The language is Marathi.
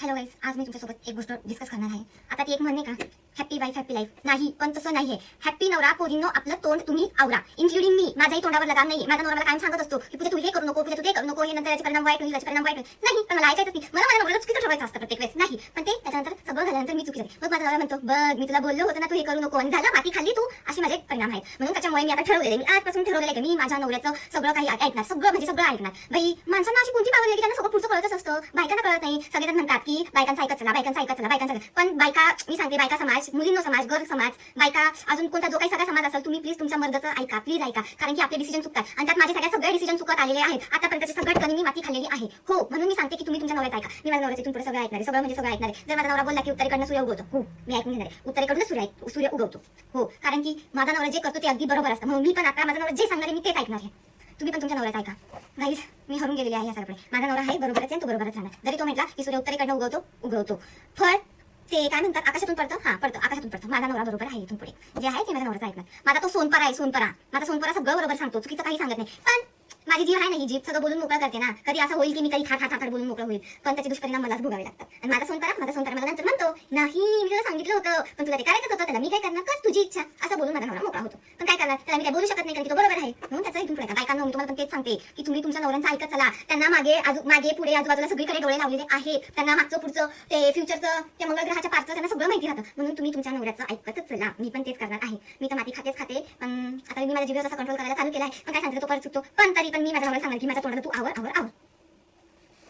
हॅलो गाईज, आज मी तुमच्यासोबत एक गोष्ट डिस्कस करणार आहे. आता ती एक म्हणणे का, हॅपी वाईफ हॅपी लाईफ. नाही, पण तसं नाहीये. हॅपी नवरा पोरींनो आपलं तोंड तुम्ही आवरा, इन्क्लुडिंग मी. माझ्याही तोंडावर लगाम नाहीये. माझा नवरा मला कायम सांगत असतो की पूजा तू हे करू नको, पूजा तू ते करू नको, हे नंतर याचे परिणाम वाईट होईल, याचे परिणाम वाईट होईल. नाही, पण मला ऐकायचं नाही. मला माझ्या नवऱ्याला चुकीचं ठरवायचं असतं प्रत्येक वेळेस. नाही, पण ते त्याच्यानंतर सगळं झाल्यानंतर मी चुकी झाली. मग माझा नवरा म्हणतो, बघ मी तुला बोललो होतं ना तू हे करू नको, आणि झालं माती खाल्ली तू. असे माझे परिणाम आहेत. म्हणून त्याच्यामुळे मी आता ठरवलेले, मी आजपासून ठरवलेलं की मी माझ्या नवऱ्याचं सगळं काही ऐकणार, सगळं म्हणजे सगळं ऐकणार. बाई, माणसांना अशी कोणती पावलं की त्यांना सगळं पुढचं कळतच असतं, बायकांना कळत नाही. सगळेजण म्हणतात की बायकांचं ऐकत चला, बायकांचं ऐकत चला, बायकांचं. पण बायका, मी सांगते, बायका समाज, मुलींनो समाज, गर्ल समाज, बायका, अजून कोणता जो काही सगळा समाज असेल, तुम्ही प्लीज तुमच्या मर्दाचं ऐका, प्लीज ऐका. कारण की आपले डिसिजन चुकतात आणि त्यात माझे सगळे डिसिजन चुकत आलेले आहेत. आतापर्यंतचे सगळ्या ठिकाणी मी माती खाल्लेली आहे. हो, म्हणून मी सांगते की तुम्ही तुमच्या नवऱ्याचं ऐका. मी माझ्या नवऱ्याचं इथून पुढे सगळं ऐकणार आहे, सगळं म्हणजे सगळं ऐकणार आहे. जर माझा नवरा बोलला की उत्तरेकडनं सूर्य उगवतो, हो मी ऐकून घेणार आहे. उत्तरेकडून सूर्य उगवतो, हो. कारण की माझा नवरा जे करतो ते अगदी बरोबर असतं. म्हणून मी पण आता माझा नवरा जे सांगणार आहे मी तेच ऐकणार आहे. तुम्ही पण तुमच्या नवऱ्याचं ऐका. गाईज, मी हरून गेलेली आहे या सगळ्याकडे. माझा नवरा आहे बरोबरच आहे, तो बरोबरच राहणार. जरी तो म्हटला की सूर्य उत्तरेकडनं उगवतो, फळ ते काय म्हणतात आकाशातून पडतं, हा पडतं, आकाशातून पडतं. माझा नवरा बरोबर आहे इथून पुढे, जे आहे ते माझ्या नवऱ्याचं ऐकणार. माझा तो सोनपरा आहे, सोनपरा. माझा सोनपरा सगळं बरोबर सांगतो, चुकीचं काही सांगत नाही. पण माझी जीव आहे ना, ही जीभ सगळं बोलून मोकळा करते ना. कधी असं होईल की मी काही थाट बोलून मोकळं होईल, पण त्याचे दुष्परिणाम मलाच भोगावे लागतात. आणि माझा सोनपरा मला नंतर म्हणतो, नाही मी तुला सांगितलं होतं पण तुला ते करायचं होतं, त्याला मी काय करणार, कर तुझी इच्छा, असं बोलून माझा नवरा मोकळा होतो. पण काय करणार, त्याला मी काय बोलू शकत नाही कारण की तो बरोबर आहे. म्हणून त्याचं इथून पुढे बायकांना मी तुम्हाला पण तेच सांगते की तुम्ही तुमच्या नवऱ्यांचं ऐकत चला. त्यांना मागे पुढे आजूबाजूला सगळीकडे डोळे लावलेले आहे. त्यांना मागचं पुढचं ते फ्युचरचं, त्या मंगळ ग्रहाच्या पार्टचं त्यांना सगळं माहिती राहतं. म्हणून तुम्ही तुमच्या नवऱ्याचं ऐकतच चला. मी पण तेच करणार आहे. मी तर माती खाते, पण आता मी माझ्या जीवाचा कंट्रोल करायला चालू केला आहे. पण काय सांगते तो परत चुकतो, पण तरी पण मी माझ्या नवऱ्याला सांगणार की माझ्या तोंडाला तू आवर.